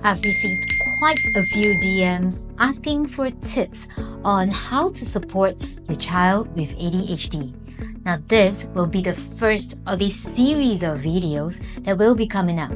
I've received quite a few DMs asking for tips on how to support your child with ADHD. Now this will be the first of a series of videos that will be coming up,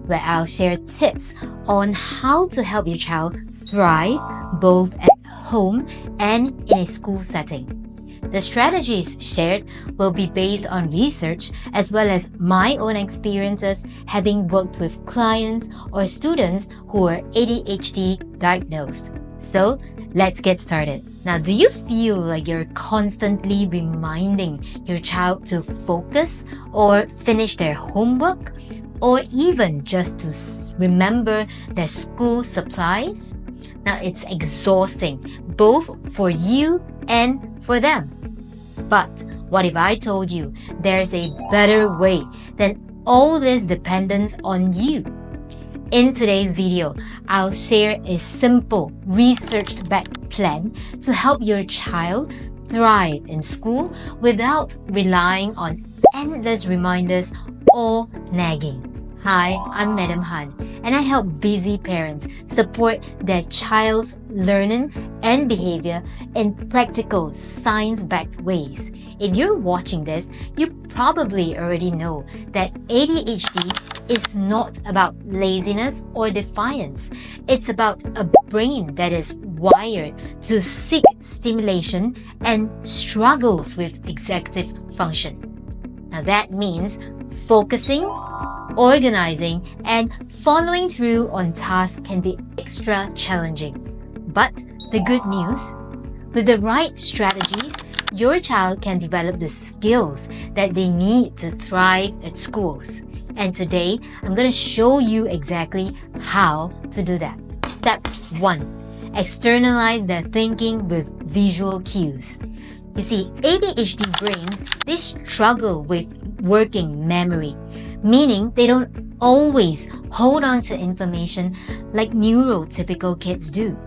where I'll share tips on how to help your child thrive both at home and in a school setting. The strategies shared will be based on research as well as my own experiences having worked with clients or students who are ADHD diagnosed. So let's get started. Now, do you feel like you're constantly reminding your child to focus or finish their homework, or even just to remember their school supplies? Now, it's exhausting both for you and for them. But what if I told you there's a better way than all this dependence on you? In today's video, I'll share a simple research-backed plan to help your child thrive in school without relying on endless reminders or nagging. Hi, I'm Madam Han, and I help busy parents support their child's learning and behavior in practical, science-backed ways. If you're watching this, you probably already know that ADHD is not about laziness or defiance. It's about a brain that is wired to seek stimulation and struggles with executive function. Now that means focusing, organizing, and following through on tasks can be extra challenging. But the good news, with the right strategies, your child can develop the skills that they need to thrive at schools. And today, I'm going to show you exactly how to do that. Step 1. Externalize their thinking with visual cues. You see, ADHD brains, they struggle with working memory, meaning they don't always hold on to information like neurotypical kids do.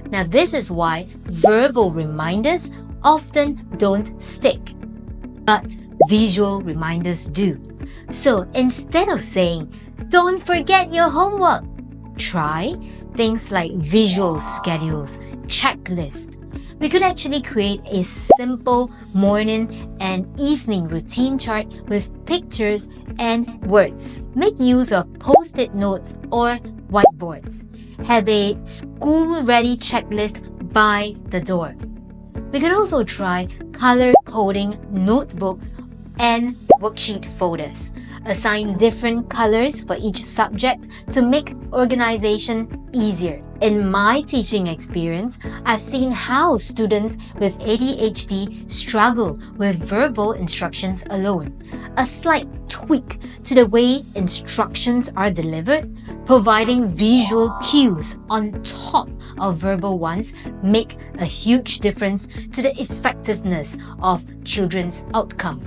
Now, this is why verbal reminders often don't stick, but visual reminders do. So instead of saying, "Don't forget your homework," try things like visual schedules, checklists. We could actually create a simple morning and evening routine chart with pictures and words. Make use of post-it notes or whiteboards. Have a school-ready checklist by the door. We could also try color-coding notebooks and worksheet folders. Assign different colors for each subject to make organization easier. In my teaching experience, I've seen how students with ADHD struggle with verbal instructions alone. A slight tweak to the way instructions are delivered, providing visual cues on top of verbal ones, make a huge difference to the effectiveness of children's outcome.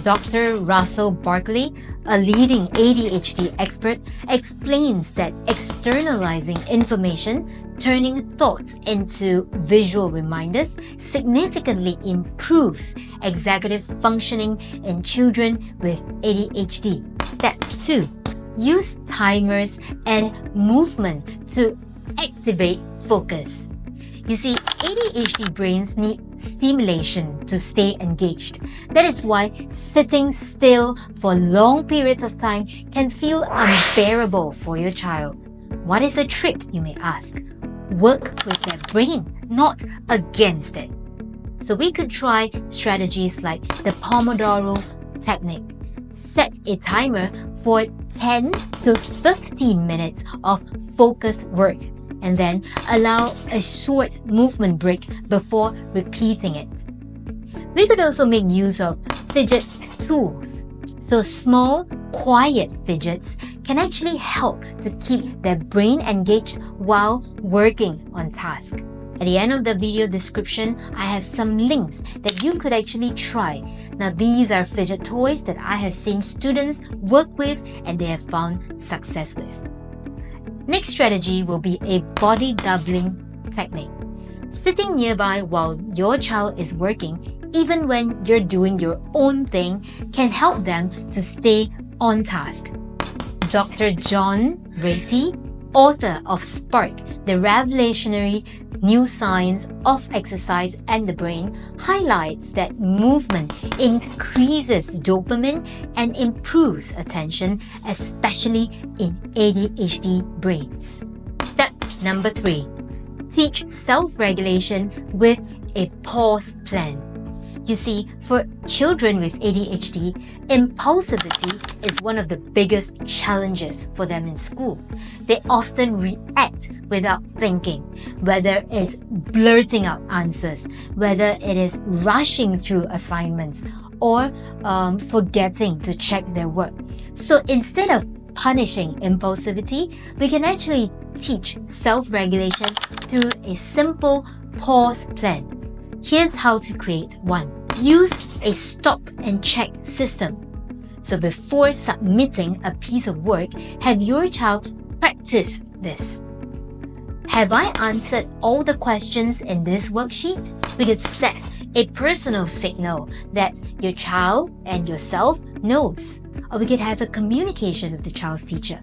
Dr. Russell Barkley, a leading ADHD expert, explains that externalizing information, turning thoughts into visual reminders, significantly improves executive functioning in children with ADHD. Step 2. Use timers and movement to activate focus. You see, ADHD brains need stimulation to stay engaged. That is why sitting still for long periods of time can feel unbearable for your child. What is the trick, you may ask? Work with their brain, not against it. So we could try strategies like the Pomodoro technique. Set a timer for 10 to 15 minutes of focused work, and then allow a short movement break before repeating it. We could also make use of fidget tools. So small, quiet fidgets can actually help to keep their brain engaged while working on task. At the end of the video description, I have some links that you could actually try. Now, these are fidget toys that I have seen students work with and they have found success with. Next strategy will be a body doubling technique. Sitting nearby while your child is working, even when you're doing your own thing, can help them to stay on task. Dr. John Ratey, author of Spark, the revolutionary new science of exercise and the brain, highlights that movement increases dopamine and improves attention, especially in ADHD brains. Step number 3. Teach self-regulation with a pause plan. You see, for children with ADHD, impulsivity is one of the biggest challenges for them in school. They often react without thinking, whether it's blurting out answers, whether it is rushing through assignments, or forgetting to check their work. So instead of punishing impulsivity, we can actually teach self-regulation through a simple pause plan. Here's how to create one. Use a stop and check system. So before submitting a piece of work, have your child practice this. Have I answered all the questions in this worksheet? We could set a personal signal that your child and yourself knows. Or we could have a communication with the child's teacher.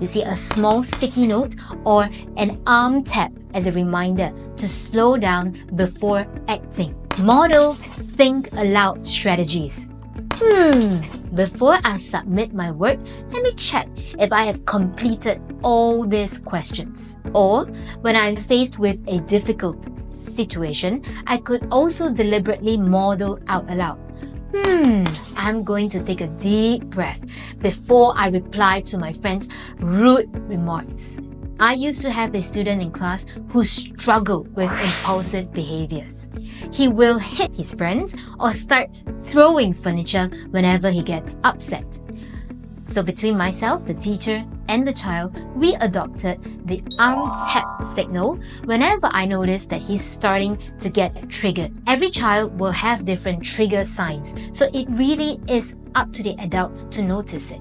You see, a small sticky note or an arm tap as a reminder to slow down before acting. Model think aloud strategies. Before I submit my work, let me check if I have completed all these questions. Or when I'm faced with a difficult situation, I could also deliberately model out aloud. I'm going to take a deep breath before I reply to my friend's rude remarks. I used to have a student in class who struggled with impulsive behaviors. He will hit his friends or start throwing furniture whenever he gets upset. So between myself, the teacher, and the child, we adopted the arm tap signal whenever I notice that he's starting to get triggered. Every child will have different trigger signs, so it really is up to the adult to notice it.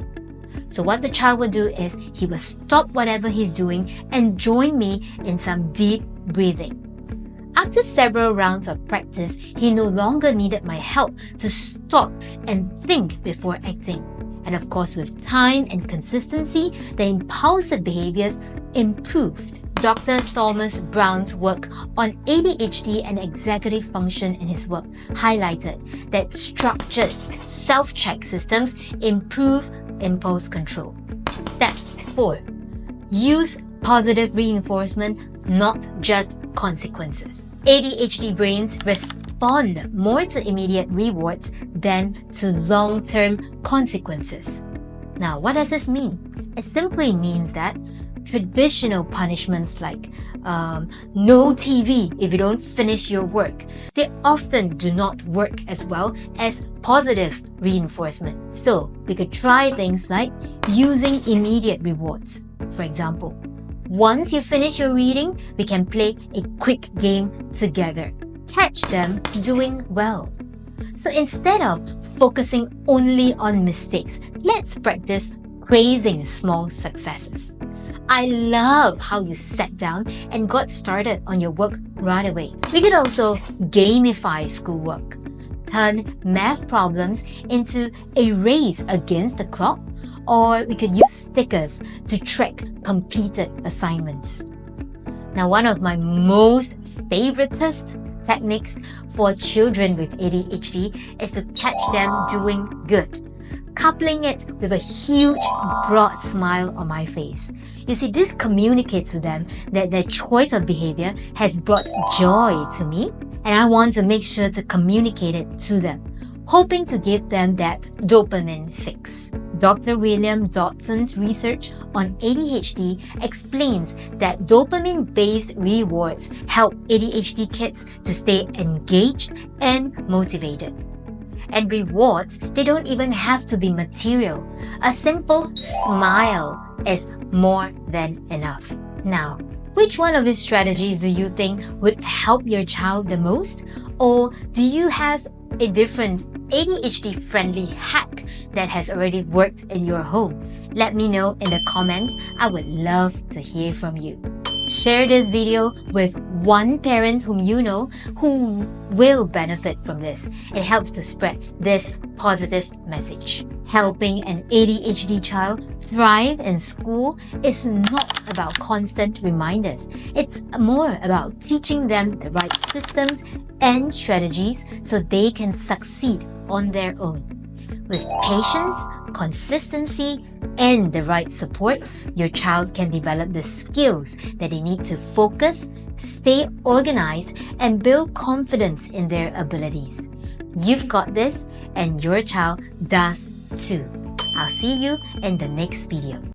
So what the child will do is he will stop whatever he's doing and join me in some deep breathing. After several rounds of practice, he no longer needed my help to stop and think before acting. And of course, with time and consistency, the impulsive behaviors improved. Dr. Thomas Brown's work on ADHD and executive function in his work highlighted that structured self-check systems improve impulse control. Step 4. Use positive reinforcement, not just consequences. ADHD brains respond more to immediate rewards than to long-term consequences. Now, what does this mean? It simply means that traditional punishments like no TV if you don't finish your work, they often do not work as well as positive reinforcement. So we could try things like using immediate rewards. For example, once you finish your reading, we can play a quick game together. Catch them doing well. So instead of focusing only on mistakes, let's practice praising small successes. I love how you sat down and got started on your work right away. We could also gamify schoolwork. Turn math problems into a race against the clock, or we could use stickers to track completed assignments. Now, one of my most favoritist techniques for children with ADHD is to catch them doing good, coupling it with a huge, broad smile on my face. You see, this communicates to them that their choice of behavior has brought joy to me, and I want to make sure to communicate it to them, hoping to give them that dopamine fix. Dr. William Dodson's research on ADHD explains that dopamine-based rewards help ADHD kids to stay engaged and motivated. And rewards, they don't even have to be material. A simple smile is more than enough. Now, which one of these strategies do you think would help your child the most? Or do you have a different ADHD-friendly hack that has already worked in your home? Let me know in the comments. I would love to hear from you. Share this video with one parent whom you know who will benefit from this. It helps to spread this positive message. Helping an ADHD child thrive in school is not about constant reminders. It's more about teaching them the right systems and strategies so they can succeed on their own. With patience, consistency, and the right support, your child can develop the skills that they need to focus, stay organized, and build confidence in their abilities. You've got this, and your child does too. I'll see you in the next video.